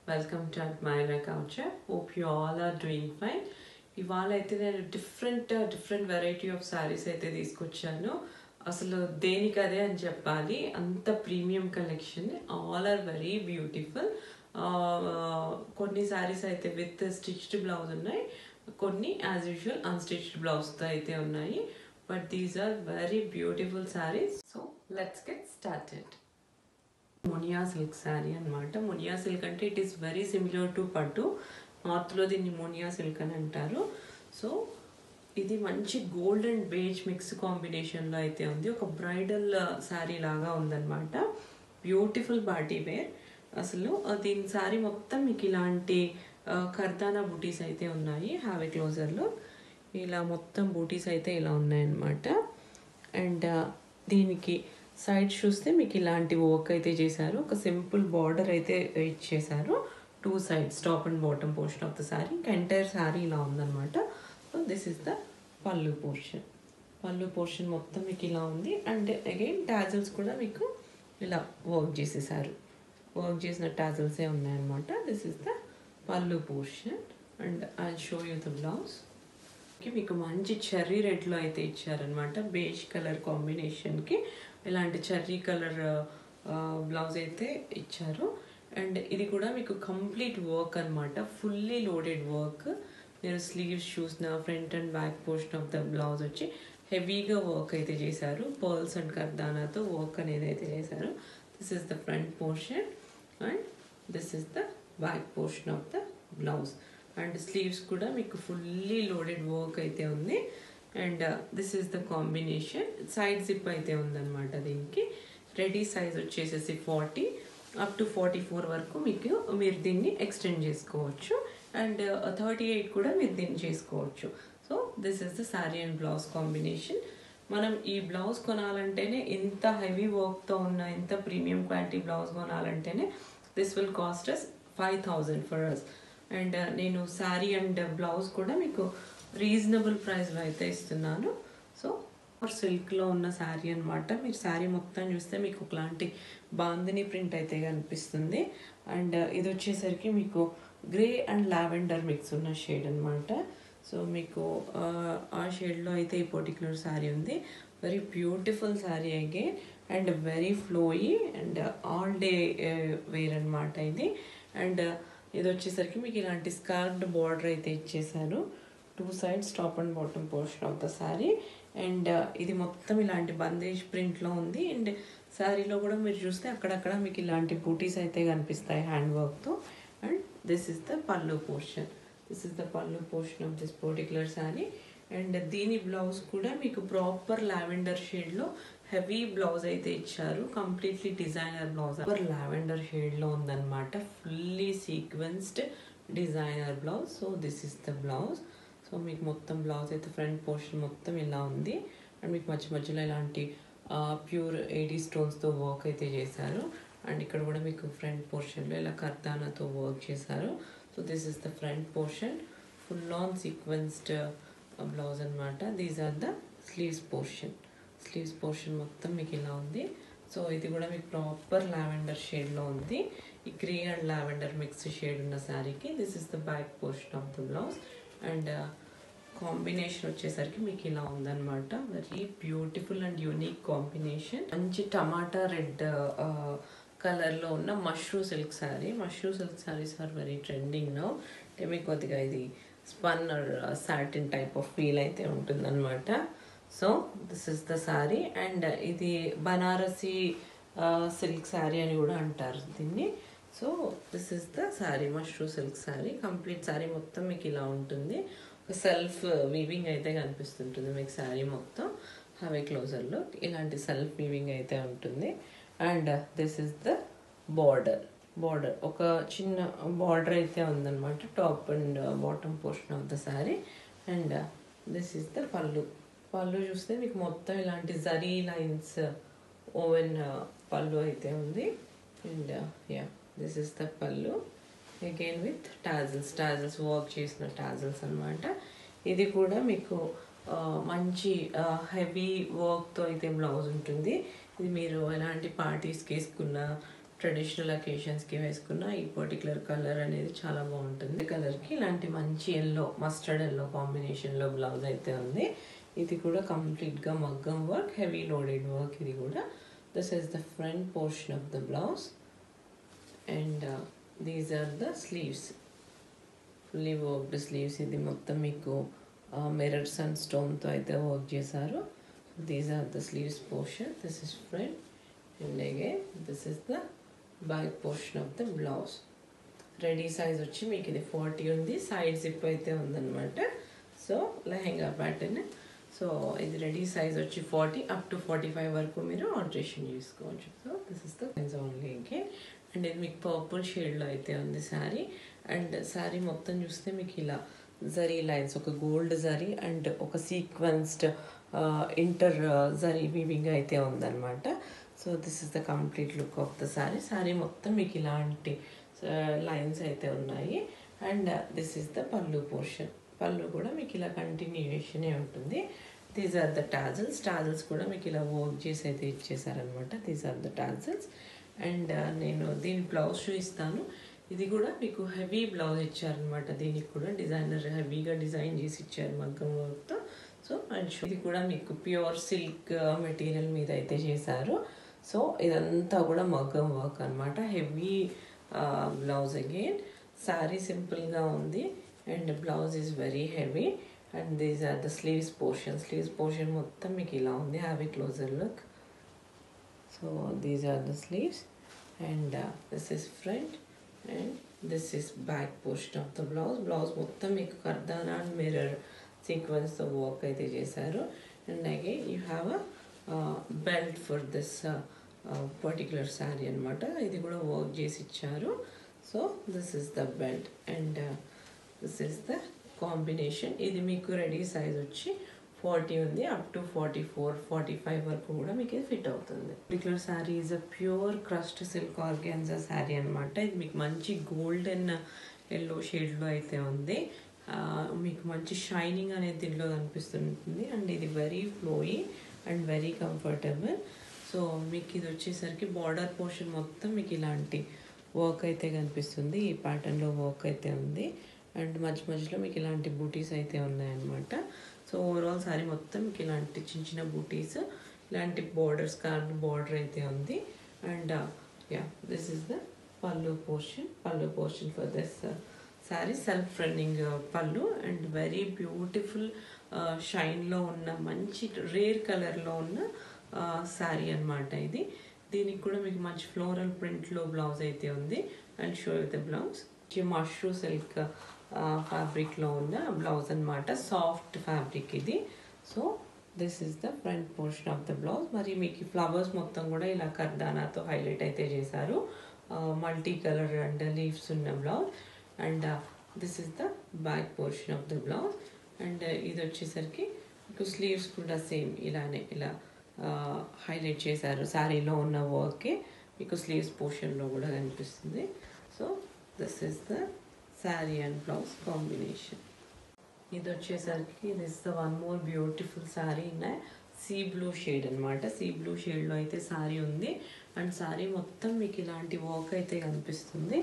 Welcome to Admira Culture. Hope you all are doing fine. ఇవాళ అయితే నేను different variety of saris అయితే తీసుకొచ్చాను. అసలు దేనికి అదే అని చెప్పాలి, అంత premium collection. All are very beautiful. కొన్ని శారీస్ అయితే విత్ స్టిచ్డ్ బ్లౌజ్ ఉన్నాయి, కొన్ని యాజ్ యూజువల్ అన్స్టిచ్డ్ బ్లౌజ్తో అయితే ఉన్నాయి. But these are very beautiful saris. So let's get started. మునియా సిల్క్ శారీ అనమాట. మునియా సిల్క్ అంటే it is very similar to pattu. నార్త్లో దీన్ని మునియా సిల్క్ అని అంటారు. సో ఇది మంచి గోల్డ్ అండ్ బేజ్ మిక్స్ కాంబినేషన్లో అయితే ఉంది. ఒక బ్రైడల్ శారీ లాగా ఉందన్నమాట. Beautiful party wear. అసలు దీని శారీ మొత్తం మీకు ఇలాంటి కర్దానా బూటీస్ అయితే ఉన్నాయి. హ్యావ్ ఏ క్లోజర్లో ఇలా మొత్తం బూటీస్ అయితే ఇలా ఉన్నాయన్నమాట. అండ్ దీనికి సైడ్ చూస్తే మీకు ఇలాంటి వర్క్ అయితే చేశారు. ఒక సింపుల్ బార్డర్ అయితే ఇచ్చేసారు. 2 sides, top and bottom portion of the sari. ఇంకా ఎంటైర్ శారీ ఇలా ఉందన్నమాట. So this is the pallu portion. Pallu portion మొత్తం మీకు ఇలా ఉంది. అండ్ అగైన్ టాజల్స్ కూడా మీకు ఇలా వర్క్ చేసేసారు. వర్క్ చేసిన టాజల్సే ఉన్నాయన్నమాట. This is the pallu portion. And I show you the blouse. మీకు మంచి చెర్రీ రెడ్లో అయితే ఇచ్చారనమాట. బేజ్ కలర్ కాంబినేషన్కి ఇలాంటి చెర్రీ కలర్ బ్లౌజ్ అయితే ఇచ్చారు. అండ్ ఇది కూడా మీకు కంప్లీట్ వర్క్ అనమాట. Fully loaded work. మీరు స్లీవ్స్ చూసిన front and back portion of the blouse వచ్చి హెవీగా వర్క్ అయితే చేశారు. పర్ల్స్ అండ్ కర్దానాతో వర్క్ అనేది అయితే చేశారు. This is the front portion and this is the back portion of the blouse. And sleeves కూడా మీకు ఫుల్లీ లోడెడ్ వర్క్ అయితే ఉంది. And this is the combination. Side zip అయితే ఉందన్నమాట. దీనికి రెడీ సైజ్ వచ్చేసేసి 40 అప్ టు 44 వరకు మీరు దీన్ని ఎక్స్టెండ్ చేసుకోవచ్చు. అండ్ 38 కూడా మీరు దీన్ని చేసుకోవచ్చు. So this is the sari and blouse combination. మనం ఈ బ్లౌజ్ కొనాలంటేనే, ఇంత హెవీ వర్క్తో ఉన్న ఇంత ప్రీమియం క్వాలిటీ బ్లౌజ్ కొనాలంటేనే this will cost us 5,000 for us. And నేను శారీ అండ్ బ్లౌజ్ కూడా మీకు రీజనబుల్ ప్రైస్లో అయితే ఇస్తున్నాను. సో సిల్క్లో ఉన్న శారీ అనమాట. మీరు శారీ మొత్తం చూస్తే మీకు ఒకలాంటి బాందిని ప్రింట్ అయితే కనిపిస్తుంది. అండ్ ఇది వచ్చేసరికి మీకు గ్రే అండ్ లావెండర్ మిక్స్ ఉన్న షేడ్ అనమాట. సో మీకు ఆ షేడ్లో అయితే ఈ పర్టిక్యులర్ శారీ ఉంది. Very beautiful sari again and very flowy and all day wear అనమాట ఇది. అండ్ ఇది వచ్చేసరికి మీకు ఇలాంటి స్కార్ఫ్డ్ బార్డర్ అయితే ఇచ్చేసారు. 2 sides, top and bottom portion of the sari. And ఇది మొత్తం ఇలాంటి బందేజ్ ప్రింట్లో ఉంది. అండ్ శారీలో కూడా మీరు చూస్తే అక్కడక్కడ మీకు ఇలాంటి బూటీస్ అయితే కనిపిస్తాయి హ్యాండ్ వర్క్తో. And this is the pallu portion. This is the pallu portion of this particular sari. And దీని బ్లౌజ్ కూడా మీకు ప్రాపర్ లావెండర్ షేడ్లో హెవీ బ్లౌజ్ అయితే ఇచ్చారు. Completely designer blouse. లావెండర్ షేడ్లో ఉందన్నమాట. Fully sequenced designer blouse. So this is the blouse. So మీకు మొత్తం బ్లౌజ్ అయితే ఫ్రంట్ పోర్షన్ మొత్తం ఇలా ఉంది. అండ్ మీకు మధ్యలో ఇలాంటి ప్యూర్ ఏడీ స్టోన్స్తో వర్క్ అయితే చేశారు. అండ్ ఇక్కడ కూడా మీకు ఫ్రంట్ పోర్షన్లో ఇలా కర్దానాతో వర్క్ చేశారు. So this is the front portion. Full on sequenced blouse అనమాట. These are the sleeves portion. Sleeves portion మొత్తం మీకు ఇలా ఉంది. సో ఇది కూడా మీకు ప్రాపర్ లావెండర్ షేడ్లో ఉంది. ఈ grey and lavender mix shade ఉన్న శారీకి this is the back portion of the blouse. And combination వచ్చేసరికి మీకు ఇలా ఉందన్నమాట. Very beautiful and unique combination. మంచి టమాటా రెడ్ కలర్లో ఉన్న mashru silk sari. Mashru silk saris are very trending now. అంటే మీకు కొద్దిగా ఇది spun or satin type of feel అయితే ఉంటుందన్నమాట. So this is the sari. And ఇది బనారసి సిల్క్ శారీ అని కూడా అంటారు దీన్ని. So this is the sari, mashru silk sari. Complete sari మొత్తం మీకు ఇలా ఉంటుంది. ఒక సెల్ఫ్ వీవింగ్ అయితే కనిపిస్తుంటుంది మీకు శారీ మొత్తం. హవే క్లోజర్లో ఇలాంటి సెల్ఫ్ వీవింగ్ అయితే ఉంటుంది. And this is the border. ఒక చిన్న బార్డర్ అయితే ఉందన్నమాట top and bottom portion of the sari. And this is the పళ్ళు. పళ్ళు చూస్తే మీకు మొత్తం ఇలాంటి జరీ లైన్స్ ఓవెన్ పళ్ళు అయితే ఉంది. అండ్ దిస్ ఇస్ ద పళ్ళు అగైన్ విత్ టాజల్స్ వర్క్ చేసిన టాజల్స్ అనమాట. ఇది కూడా మీకు మంచి హెవీ వర్క్తో అయితే బ్లౌజ్ ఉంటుంది. ఇది మీరు ఎలాంటి పార్టీస్కి వేసుకున్న ట్రెడిషనల్ అకేషన్స్కి వేసుకున్న ఈ పర్టికులర్ కలర్ అనేది చాలా బాగుంటుంది. కలర్కి ఇలాంటి మంచి మస్టర్డ్ ఎల్లో కాంబినేషన్లో బ్లౌజ్ అయితే ఉంది. ఇది కూడా కంప్లీట్గా మగ్గం వర్క్, హెవీ లోడెడ్ వర్క్. ఇది కూడా this is the front portion of the blouse and these are the sleeves, fully worked sleeves. ఇది మొత్తం మీకు మిర్రర్స్ అండ్ స్టోన్తో అయితే వర్క్ చేశారు. These are the sleeves portion. This is front and again this is the back portion of the blouse. Ready size వచ్చి మీకు ఇది 40 ఉంది, సైడ్ జిప్ అయితే ఉందన్నమాట. So lehenga pattern. సో ఇది రెడీ సైజ్ వచ్చి 40 అప్ టు 45 వరకు మీరు ఆల్టరేషన్ చేసుకోవచ్చు. So this is the size only again. And ఇది మీకు పర్పుల్ షేడ్లో అయితే ఉంది శారీ. అండ్ శారీ మొత్తం చూస్తే మీకు ఇలా జరీ లైన్స్, ఒక గోల్డ్ జరీ అండ్ ఒక సీక్వెన్స్డ్ ఇంటర్ జరీ వీవింగ్ అయితే ఉందన్నమాట. So this is the complete look of the sari. Sari మొత్తం మీకు ఇలాంటి లైన్స్ అయితే ఉన్నాయి. And this is the pallu portion. Pallu కూడా మీకు ఇలా కంటిన్యూషనే ఉంటుంది. These are the tassels. Tassels కూడా మీకు ఇలా వర్క్ చేసి అయితే ఇచ్చేసారనమాట. These are the tassels. And నేను దీని బ్లౌజ్ చూపిస్తాను. ఇది కూడా మీకు హెవీ బ్లౌజ్ ఇచ్చారనమాట. దీనికి కూడా డిజైనర్ హెవీగా డిజైన్ చేసి ఇచ్చారు మగ్గం వర్క్తో. సో అండ్ ఇది కూడా మీకు ప్యూర్ సిల్క్ మెటీరియల్ మీద అయితే చేశారు. సో ఇదంతా కూడా మగ్గం వర్క్ అనమాట. Heavy blouse again. శారీ సింపుల్గా ఉంది and blouse is very heavy. And these are the sleeves portion. Sleeves portion మొత్తం మీకు ఇలా ఉంది. Have a closer look. So these are the sleeves and this is front and this is back portion of the blouse. Blouse మొత్తం మీకు కర్దానా and mirror సీక్వెన్స్తో work అయితే చేశారు. And again you have a belt for this particular sari అనమాట. ఇది కూడా work చేసి ఇచ్చారు. So this is the belt and this is the combination. ఇది మీకు రెడీ సైజ్ వచ్చి 40 ఉంది, అప్ టు 44, 45 వరకు కూడా మీకు ఇది ఫిట్ అవుతుంది. Particular sari is a pure crust silk organza sari అనమాట. ఇది మీకు మంచి గోల్డెన్ ఎల్లో షేడ్లో అయితే ఉంది. మీకు మంచి షైనింగ్ అనేది దీంట్లో కనిపిస్తుంటుంది. అండ్ ఇది very flowy and very comfortable. So మీకు ఇది వచ్చేసరికి బార్డర్ పోర్షన్ మొత్తం మీకు ఇలాంటి వర్క్ అయితే కనిపిస్తుంది. ఈ ప్యాటర్న్లో వర్క్ అయితే ఉంది. అండ్ మధ్యలో మీకు ఇలాంటి బూటీస్ అయితే ఉన్నాయన్నమాట. సో ఓవరాల్ శారీ మొత్తం మీకు ఇలాంటి చిన్న చిన్న బూటీస్, ఇలాంటి బార్డర్, స్కార్ఫ్ బార్డర్ అయితే ఉంది. And this is the pallu portion. Pallu portion for this sari self running పళ్ళు అండ్ వెరీ బ్యూటిఫుల్ షైన్లో ఉన్న మంచి రేర్ కలర్లో ఉన్న శారీ అనమాట ఇది. దీనికి కూడా మీకు మంచి ఫ్లోరల్ ప్రింట్లో బ్లౌజ్ అయితే ఉంది. And show the blouse mashru silk ఫ్యాబ్రిక్లో ఉన్న బ్లౌజ్ అనమాట. సాఫ్ట్ ఫ్యాబ్రిక్ ఇది. So this is the front portion of the blouse. మరి మీకు ఫ్లవర్స్ మొత్తం కూడా ఇలా కర్దానాతో హైలైట్ అయితే చేశారు. మల్టీ కలర్ అండ్ లీవ్స్ ఉన్న blouse. And this is the back portion of the blouse. And ఇది వచ్చేసరికి మీకు స్లీవ్స్ కూడా సేమ్ ఇలానే ఇలా హైలైట్ చేశారు. శారీలో ఉన్న వర్కే మీకు స్లీవ్స్ పోర్షన్లో కూడా కనిపిస్తుంది. So this is the sari and blouse combination. ఇది వచ్చేసరికి this the one more beautiful sari in sea blue shade అనమాట. సీ బ్లూ షేడ్లో అయితే శారీ ఉంది. అండ్ శారీ మొత్తం మీకు ఇలాంటి వర్క్ అయితే కనిపిస్తుంది.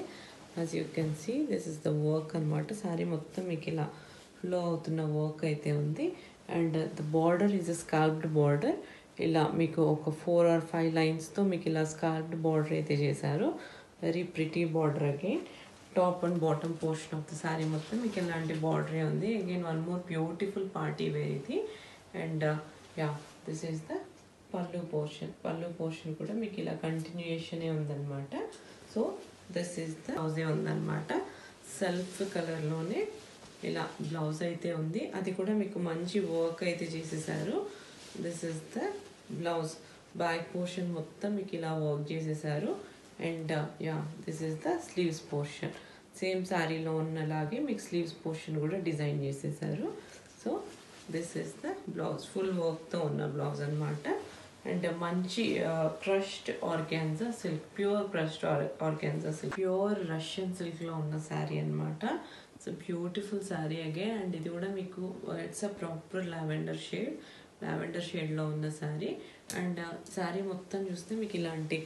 As you can see this is the work అనమాట. శారీ మొత్తం మీకు ఇలా ఫ్లో అవుతున్న వర్క్ అయితే ఉంది. And the border is a scalloped border. ఇలా మీకు ఒక 4 or 5 లైన్స్తో మీకు ఇలా స్కాల్ప్డ్ బార్డర్ అయితే చేశారు. Very pretty border again. Top and bottom portion of the sari మొత్తం మీకు ఇలాంటి బార్డరే ఉంది. Again one more beautiful party wear ఇది. And this is the pallu portion. Pallu portion కూడా మీకు ఇలా కంటిన్యూషనే ఉందన్నమాట. సో దిస్ ఈస్ ద బ్లౌజే ఉందన్నమాట. సెల్ఫ్ కలర్లోనే ఇలా బ్లౌజ్ అయితే ఉంది. అది కూడా మీకు మంచి వర్క్ అయితే చేసేసారు. This is the blouse. Back portion మొత్తం మీకు ఇలా వర్క్ చేసేసారు. And this is the sleeves portion. Same శారీలో ఉన్నలాగే మీకు స్లీవ్స్ పోర్షన్ కూడా డిజైన్ చేసేసారు. So this is the blouse. Full వర్క్తో ఉన్న బ్లౌజ్ అనమాట. అండ్ మంచి crushed organza silk, pure crushed organza silk, pure Russian సిల్క్లో ఉన్న శారీ అనమాట. It's beautiful sari again. And ఇది కూడా మీకు ఇట్స్ అ ప్రాపర్ లావెండర్ షేడ్లో ఉన్న శారీ. అండ్ శారీ మొత్తం చూస్తే మీకు ఇలాంటి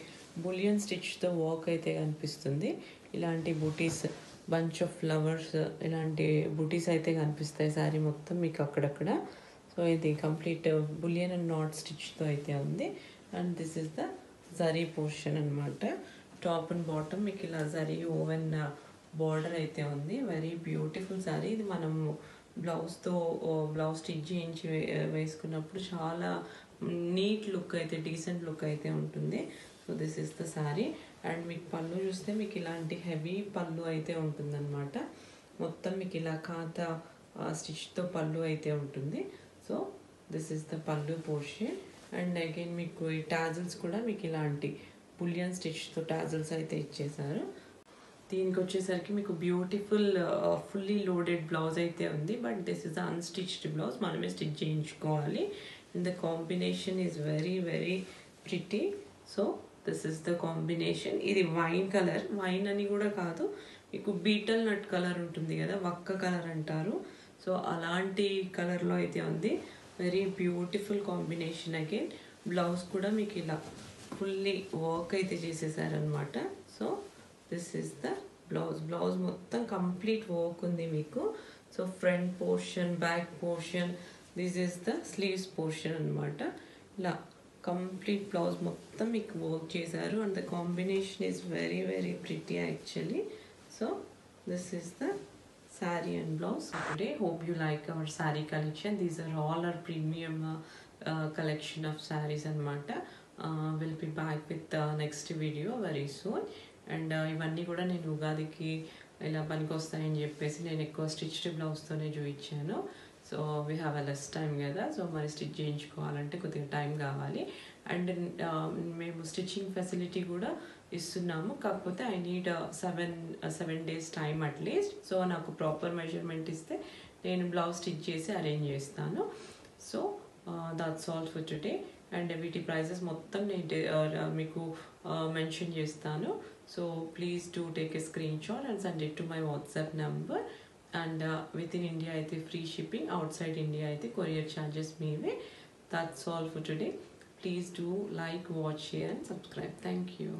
బులియన్ స్టిచ్తో వర్క్ అయితే కనిపిస్తుంది. ఇలాంటి బూటీస్, బంచ్ ఆఫ్ ఫ్లవర్స్, ఇలాంటి బూటీస్ అయితే కనిపిస్తాయి శారీ మొత్తం మీకు అక్కడక్కడ. సో ఇది కంప్లీట్ బులియన్ అండ్ నాట్ స్టిచ్తో అయితే ఉంది. And this is the zari portion అనమాట. టాప్ అండ్ బాటమ్ మీకు ఇలా జరీ ఓవెన్ బార్డర్ అయితే ఉంది. Very beautiful sari. ఇది మనము బ్లౌజ్ స్టిచ్ చేయించి వేసుకున్నప్పుడు చాలా నీట్ లుక్ అయితే, డీసెంట్ లుక్ అయితే ఉంటుంది. So this is the sari. And మీకు పళ్ళు చూస్తే మీకు ఇలాంటి హెవీ పళ్ళు అయితే ఉంటుందన్నమాట. మొత్తం మీకు ఇలా ఖాతా స్టిచ్తో పళ్ళు అయితే ఉంటుంది. So this is the pallu portion. And again మీకు ఈ టాజిల్స్ కూడా మీకు ఇలాంటి బులియన్ స్టిచ్తో టాజిల్స్ అయితే ఇచ్చేసారు. దీనికి వచ్చేసరికి మీకు బ్యూటిఫుల్ ఫుల్లీ లోడెడ్ బ్లౌజ్ అయితే ఉంది. But this is unstitched blouse, మనమే స్టిచ్ చేయించుకోవాలి. And the combination is very very pretty. So this is the combination. ఇది వైన్ కలర్, వైన్ అని కూడా కాదు, మీకు బీటల్ నట్ కలర్ ఉంటుంది కదా, వక్క కలర్ అంటారు. సో అలాంటి కలర్లో అయితే ఉంది. Very beautiful combination. Again blouse కూడా మీకు ఇలా ఫుల్లీ వర్క్ అయితే చేసేసారనమాట. So this is the blouse మొత్తం కంప్లీట్ వర్క్ ఉంది మీకు. So front portion, back portion, this is the sleeves portion అనమాట. ఇలా కంప్లీట్ బ్లౌజ్ మొత్తం మీకు వర్క్ చేశారు. And the combination is very very pretty actually. So this is the saree and blouse today. Hope you like our saree collection. These are all our premium collection of sarees anamata. We'll be back with the next video very soon. And ఇవన్నీ కూడా నేను ఉగాదికి ఇలా పనికి వస్తాయని చెప్పేసి నేను ఎక్కువ స్టిచ్డ్ బ్లౌజ్తోనే చూపించాను. So we have a less time కదా, సో మరి స్టిచ్ చేయించుకోవాలంటే కొద్దిగా టైం కావాలి. అండ్ మేము స్టిచ్చింగ్ ఫెసిలిటీ కూడా ఇస్తున్నాము. కాకపోతే I need 7 days time at least. So నాకు ప్రాపర్ మెజర్మెంట్ ఇస్తే నేను బ్లౌజ్ స్టిచ్ చేసి అరేంజ్ చేస్తాను. So that's all for today. And వీటి ప్రైజెస్ మొత్తం నేను మీకు మెన్షన్ చేస్తాను. So please do take a screenshot and send it to my WhatsApp number. And within India అయితే free shipping, outside India అయితే courier charges మీవే. That's all for today. Please do like, watch, share and subscribe. Thank you.